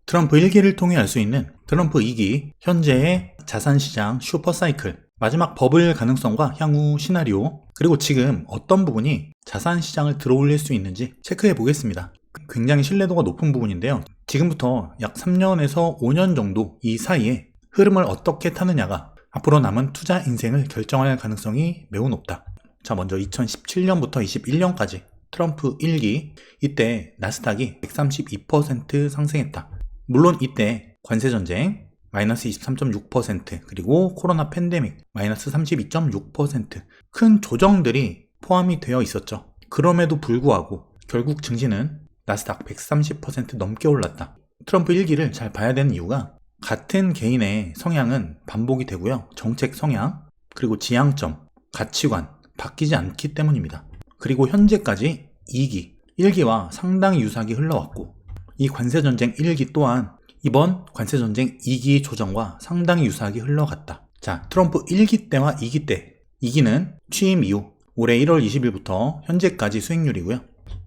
트럼프 1기를 통해 알 수 있는 트럼프 2기, 현재의 자산시장 슈퍼사이클, 마지막 버블 가능성과 향후 시나리오, 그리고 지금 어떤 부분이 자산시장을 들어올릴 수 있는지 체크해 보겠습니다. 굉장히 신뢰도가 높은 부분인데요. 지금부터 약 3년에서 5년 정도 이 사이에 흐름을 어떻게 타느냐가 앞으로 남은 투자 인생을 결정할 가능성이 매우 높다. 자, 먼저 2017년부터 21년까지 트럼프 1기, 이때 나스닥이 132% 상승했다. 물론 이때 관세전쟁 마이너스 23.6%, 그리고 코로나 팬데믹 마이너스 32.6%, 큰 조정들이 포함이 되어 있었죠. 그럼에도 불구하고 결국 증시는 나스닥 130% 넘게 올랐다. 트럼프 1기를 잘 봐야 되는 이유가 같은 개인의 성향은 반복이 되고요. 정책 성향, 그리고 지향점, 가치관 바뀌지 않기 때문입니다. 그리고 현재까지 2기, 1기와 상당히 유사하게 흘러왔고, 이 관세전쟁 1기 또한 이번 관세전쟁 2기 조정과 상당히 유사하게 흘러갔다. 자, 트럼프 1기 때와 2기 때, 2기는 취임 이후 올해 1월 20일부터 현재까지 수익률이고요.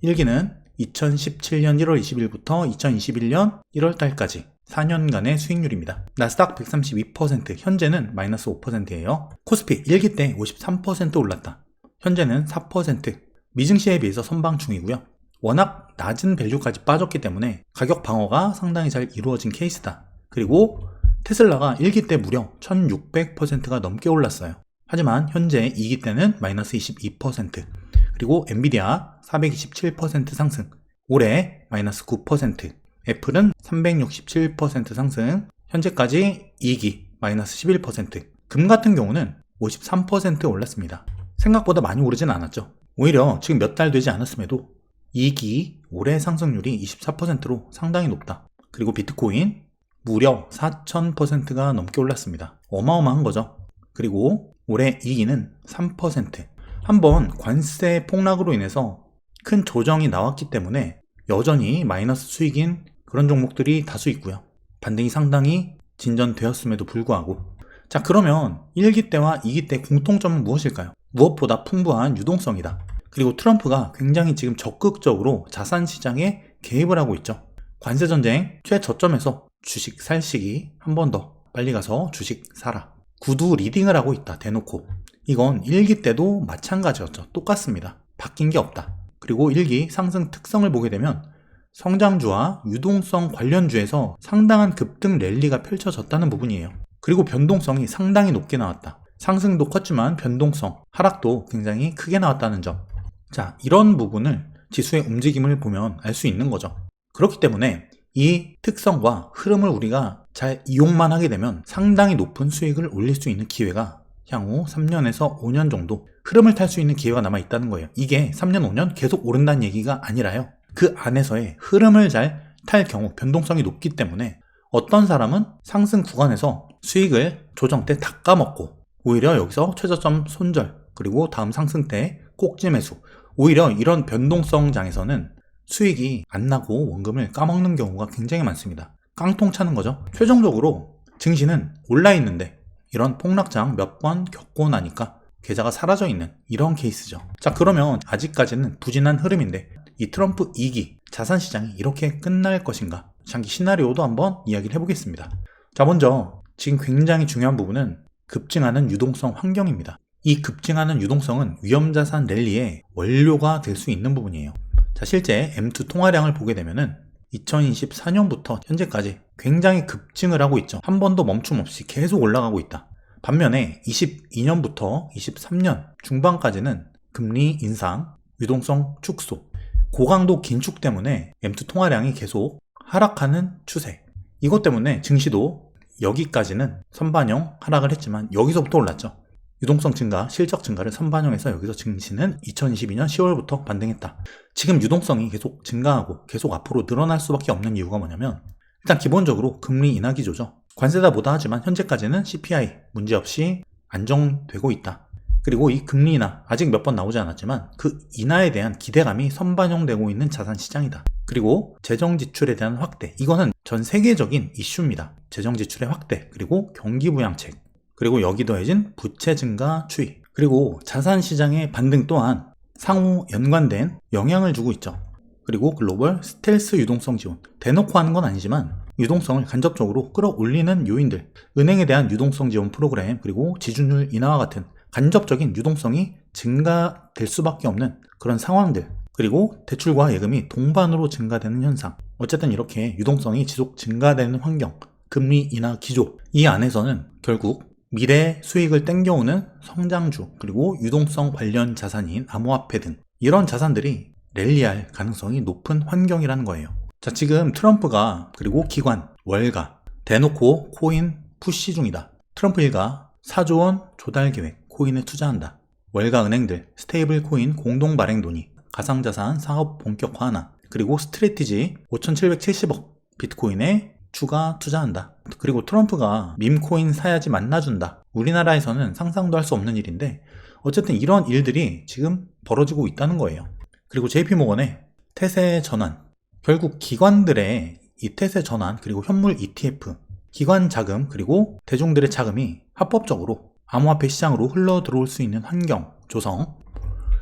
1기는 2017년 1월 20일부터 2021년 1월 달까지 4년간의 수익률입니다. 나스닥 132%, 현재는 마이너스 5%예요. 코스피 1기 때 53% 올랐다. 현재는 4%, 미증시에 비해서 선방중이고요. 워낙 낮은 밸류까지 빠졌기 때문에 가격 방어가 상당히 잘 이루어진 케이스다. 그리고 테슬라가 1기 때 무려 1600%가 넘게 올랐어요. 하지만 현재 2기 때는 마이너스 22%, 그리고 엔비디아 427% 상승, 올해 마이너스 9%, 애플은 367% 상승, 현재까지 2기 마이너스 11%, 금 같은 경우는 53% 올랐습니다. 생각보다 많이 오르진 않았죠. 오히려 지금 몇 달 되지 않았음에도 2기 올해 상승률이 24%로 상당히 높다. 그리고 비트코인 무려 4000%가 넘게 올랐습니다. 어마어마한 거죠. 그리고 올해 2기는 3%. 한번 관세 폭락으로 인해서 큰 조정이 나왔기 때문에 여전히 마이너스 수익인 그런 종목들이 다수 있고요. 반등이 상당히 진전되었음에도 불구하고, 자, 그러면 1기 때와 2기 때 공통점은 무엇일까요? 무엇보다 풍부한 유동성이다. 그리고 트럼프가 굉장히 지금 적극적으로 자산시장에 개입을 하고 있죠. 관세전쟁 최저점에서 주식 살 시기 한 번 더 빨리 가서 주식 사라. 구두 리딩을 하고 있다, 대놓고. 이건 1기 때도 마찬가지였죠. 똑같습니다. 바뀐 게 없다. 그리고 1기 상승 특성을 보게 되면 성장주와 유동성 관련주에서 상당한 급등 랠리가 펼쳐졌다는 부분이에요. 그리고 변동성이 상당히 높게 나왔다. 상승도 컸지만 변동성, 하락도 굉장히 크게 나왔다는 점. 자, 이런 부분을 지수의 움직임을 보면 알 수 있는 거죠. 그렇기 때문에 이 특성과 흐름을 우리가 잘 이용만 하게 되면 상당히 높은 수익을 올릴 수 있는 기회가 향후 3년에서 5년 정도 흐름을 탈 수 있는 기회가 남아 있다는 거예요. 이게 3년, 5년 계속 오른다는 얘기가 아니라요. 그 안에서의 흐름을 잘 탈 경우 변동성이 높기 때문에 어떤 사람은 상승 구간에서 수익을 조정 때 다 까먹고 오히려 여기서 최저점 손절, 그리고 다음 상승 때 꼭지 매수, 오히려 이런 변동성 장에서는 수익이 안 나고 원금을 까먹는 경우가 굉장히 많습니다. 깡통 차는 거죠. 최종적으로 증시는 올라 있는데 이런 폭락장 몇 번 겪고 나니까 계좌가 사라져 있는 이런 케이스죠. 자, 그러면 아직까지는 부진한 흐름인데 이 트럼프 2기 자산시장이 이렇게 끝날 것인가? 장기 시나리오도 한번 이야기를 해보겠습니다. 자, 먼저 지금 굉장히 중요한 부분은 급증하는 유동성 환경입니다. 이 급증하는 유동성은 위험자산 랠리의 원료가 될 수 있는 부분이에요. 자, 실제 M2 통화량을 보게 되면은 2024년부터 현재까지 굉장히 급증을 하고 있죠. 한 번도 멈춤 없이 계속 올라가고 있다. 반면에 22년부터 23년 중반까지는 금리 인상, 유동성 축소, 고강도 긴축 때문에 M2 통화량이 계속 하락하는 추세. 이것 때문에 증시도 여기까지는 선반영 하락을 했지만 여기서부터 올랐죠. 유동성 증가, 실적 증가를 선반영해서 여기서 증시는 2022년 10월부터 반등했다. 지금 유동성이 계속 증가하고 계속 앞으로 늘어날 수밖에 없는 이유가 뭐냐면 일단 기본적으로 금리 인하 기조죠. 관세다 뭐다 하지만 현재까지는 CPI 문제없이 안정되고 있다. 그리고 이 금리 인하 아직 몇 번 나오지 않았지만 그 인하에 대한 기대감이 선반영되고 있는 자산시장이다. 그리고 재정 지출에 대한 확대, 이거는 전 세계적인 이슈입니다. 재정 지출의 확대, 그리고 경기 부양책, 그리고 여기 더해진 부채 증가 추이, 그리고 자산시장의 반등 또한 상호 연관된 영향을 주고 있죠. 그리고 글로벌 스텔스 유동성 지원, 대놓고 하는 건 아니지만 유동성을 간접적으로 끌어올리는 요인들, 은행에 대한 유동성 지원 프로그램, 그리고 지준율 인하와 같은 간접적인 유동성이 증가될 수밖에 없는 그런 상황들, 그리고 대출과 예금이 동반으로 증가되는 현상, 어쨌든 이렇게 유동성이 지속 증가되는 환경, 금리 인하 기조, 이 안에서는 결국 미래 수익을 땡겨오는 성장주, 그리고 유동성 관련 자산인 암호화폐 등 이런 자산들이 랠리할 가능성이 높은 환경이라는 거예요. 자, 지금 트럼프가 그리고 기관, 월가 대놓고 코인 푸시 중이다. 트럼프 일가 4조 원 조달 계획 코인에 투자한다. 월가 은행들 스테이블 코인 공동 발행 논의, 가상자산 사업 본격화하나, 그리고 스트래티지 5,770억 비트코인에 추가 투자한다. 그리고 트럼프가 밈코인 사야지 만나준다. 우리나라에서는 상상도 할 수 없는 일인데 어쨌든 이런 일들이 지금 벌어지고 있다는 거예요. 그리고 JP모건의 태세 전환, 결국 기관들의 이 태세 전환, 그리고 현물 ETF, 기관 자금, 그리고 대중들의 자금이 합법적으로 암호화폐 시장으로 흘러 들어올 수 있는 환경 조성.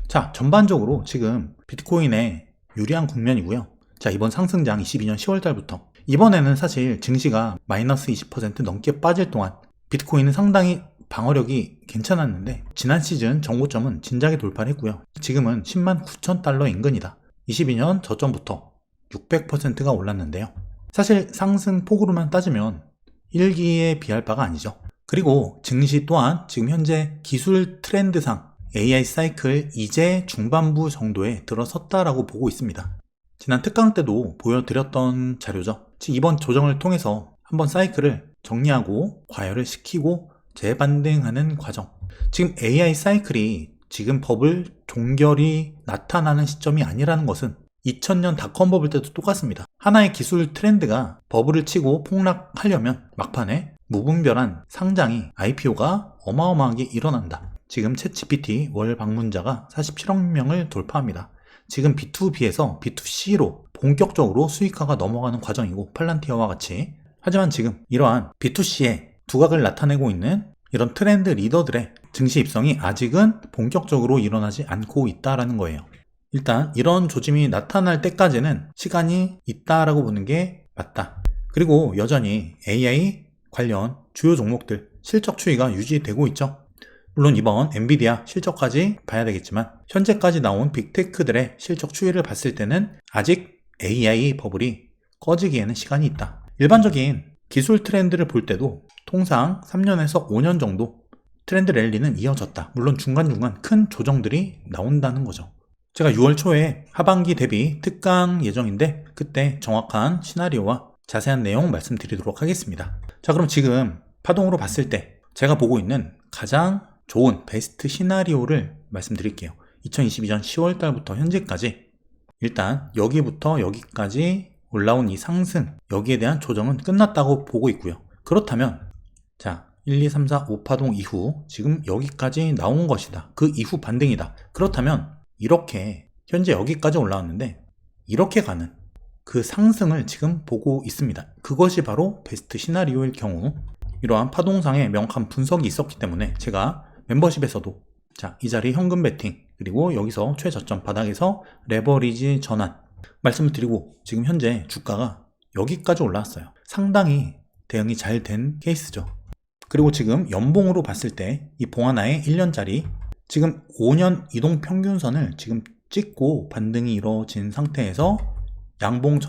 자, 전반적으로 지금 비트코인의 유리한 국면이고요. 자, 이번 상승장 22년 10월 달부터 이번에는 사실 증시가 마이너스 20% 넘게 빠질 동안 비트코인은 상당히 방어력이 괜찮았는데 지난 시즌 정고점은 진작에 돌파를 했고요. 지금은 10만 9천 달러 인근이다. 22년 저점부터 600%가 올랐는데요. 사실 상승 폭으로만 따지면 1기에 비할 바가 아니죠. 그리고 증시 또한 지금 현재 기술 트렌드상 AI 사이클 이제 중반부 정도에 들어섰다라고 보고 있습니다. 지난 특강 때도 보여드렸던 자료죠. 즉 이번 조정을 통해서 한번 사이클을 정리하고 과열을 시키고 재반등하는 과정. 지금 AI 사이클이 지금 버블 종결이 나타나는 시점이 아니라는 것은 2000년 닷컴 버블 때도 똑같습니다. 하나의 기술 트렌드가 버블을 치고 폭락하려면 막판에 무분별한 상장이 IPO가 어마어마하게 일어난다. 지금 챗GPT 월 방문자가 47억 명을 돌파합니다. 지금 B2B에서 B2C로 본격적으로 수익화가 넘어가는 과정이고 팔란티어와 같이. 하지만 지금 이러한 B2C의 두각을 나타내고 있는 이런 트렌드 리더들의 증시 입성이 아직은 본격적으로 일어나지 않고 있다라는 거예요. 일단 이런 조짐이 나타날 때까지는 시간이 있다라고 보는 게 맞다. 그리고 여전히 AI 관련 주요 종목들 실적 추이가 유지되고 있죠. 물론 이번 엔비디아 실적까지 봐야 되겠지만 현재까지 나온 빅테크들의 실적 추이를 봤을 때는 아직 AI 버블이 꺼지기에는 시간이 있다. 일반적인 기술 트렌드를 볼 때도 통상 3년에서 5년 정도 트렌드 랠리는 이어졌다. 물론 중간중간 큰 조정들이 나온다는 거죠. 제가 6월 초에 하반기 대비 특강 예정인데 그때 정확한 시나리오와 자세한 내용 말씀드리도록 하겠습니다. 자, 그럼 지금 파동으로 봤을 때 제가 보고 있는 가장 좋은 베스트 시나리오를 말씀드릴게요. 2022년 10월 달부터 현재까지 일단 여기부터 여기까지 올라온 이 상승, 여기에 대한 조정은 끝났다고 보고 있고요. 그렇다면 자, 1, 2, 3, 4, 5파동 이후 지금 여기까지 나온 것이다. 그 이후 반등이다. 그렇다면 이렇게 현재 여기까지 올라왔는데 이렇게 가는 그 상승을 지금 보고 있습니다. 그것이 바로 베스트 시나리오일 경우 이러한 파동상의 명확한 분석이 있었기 때문에 제가 멤버십에서도 자, 이 자리 현금 베팅, 그리고 여기서 최저점 바닥에서 레버리지 전환 말씀을 드리고 지금 현재 주가가 여기까지 올라왔어요. 상당히 대응이 잘 된 케이스죠. 그리고 지금 연봉으로 봤을 때 이 봉하나의 1년짜리 지금 5년 이동평균선을 지금 찍고 반등이 이루어진 상태에서 양봉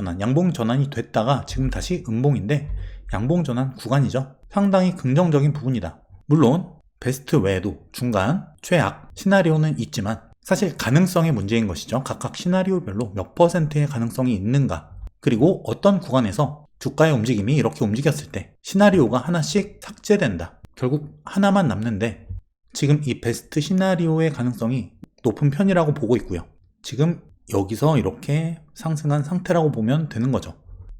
전환이 됐다가 지금 다시 음봉인데 양봉 전환 구간이죠. 상당히 긍정적인 부분이다. 물론 베스트 외에도 중간, 최악 시나리오는 있지만 사실 가능성의 문제인 것이죠. 각각 시나리오별로 몇 %의 가능성이 있는가, 그리고 어떤 구간에서 주가의 움직임이 이렇게 움직였을 때 시나리오가 하나씩 삭제된다. 결국 하나만 남는데 지금 이 베스트 시나리오의 가능성이 높은 편이라고 보고 있고요. 지금 여기서 이렇게 상승한 상태라고 보면 되는 거죠.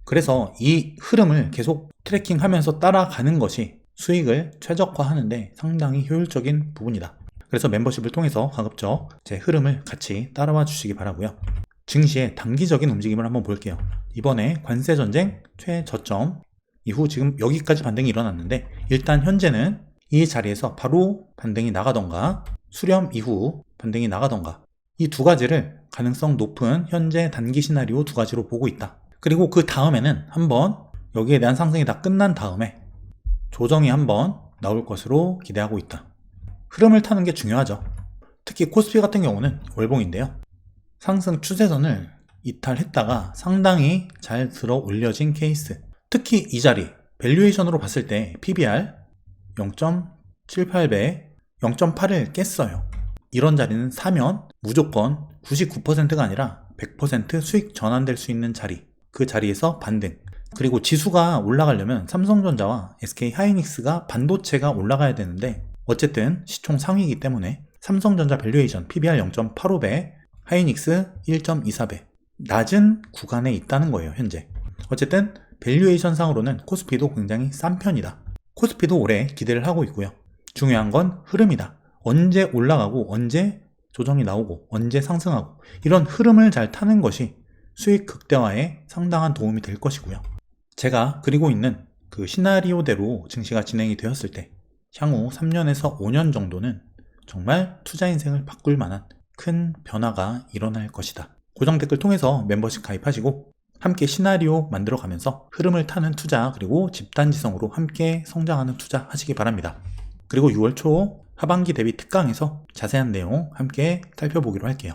그래서 이 흐름을 계속 트래킹하면서 따라가는 것이 수익을 최적화하는데 상당히 효율적인 부분이다. 그래서 멤버십을 통해서 가급적 제 흐름을 같이 따라와 주시기 바라고요. 증시의 단기적인 움직임을 한번 볼게요. 이번에 관세전쟁 최저점 이후 지금 여기까지 반등이 일어났는데 일단 현재는 이 자리에서 바로 반등이 나가던가 수렴 이후 반등이 나가던가 이 두 가지를 가능성 높은 현재 단기 시나리오 두 가지로 보고 있다. 그리고 그 다음에는 한번 여기에 대한 상승이 다 끝난 다음에 조정이 한번 나올 것으로 기대하고 있다. 흐름을 타는 게 중요하죠. 특히 코스피 같은 경우는 월봉인데요. 상승 추세선을 이탈했다가 상당히 잘 들어 올려진 케이스. 특히 이 자리 밸류에이션으로 봤을 때 PBR 0.78배 0.8을 깼어요. 이런 자리는 사면 무조건 99%가 아니라 100% 수익 전환될 수 있는 자리, 그 자리에서 반등. 그리고 지수가 올라가려면 삼성전자와 SK하이닉스가 반도체가 올라가야 되는데 어쨌든 시총 상위이기 때문에 삼성전자 밸류에이션 PBR 0.85배, 하이닉스 1.24배 낮은 구간에 있다는 거예요. 현재 어쨌든 밸류에이션 상으로는 코스피도 굉장히 싼 편이다. 코스피도 올해 기대를 하고 있고요. 중요한 건 흐름이다. 언제 올라가고 언제 조정이 나오고 언제 상승하고 이런 흐름을 잘 타는 것이 수익 극대화에 상당한 도움이 될 것이고요. 제가 그리고 있는 그 시나리오대로 증시가 진행이 되었을 때 향후 3년에서 5년 정도는 정말 투자 인생을 바꿀 만한 큰 변화가 일어날 것이다. 고정 댓글 통해서 멤버십 가입하시고 함께 시나리오 만들어가면서 흐름을 타는 투자 그리고 집단지성으로 함께 성장하는 투자 하시기 바랍니다. 그리고 6월 초 하반기 대비 특강에서 자세한 내용 함께 살펴보기로 할게요.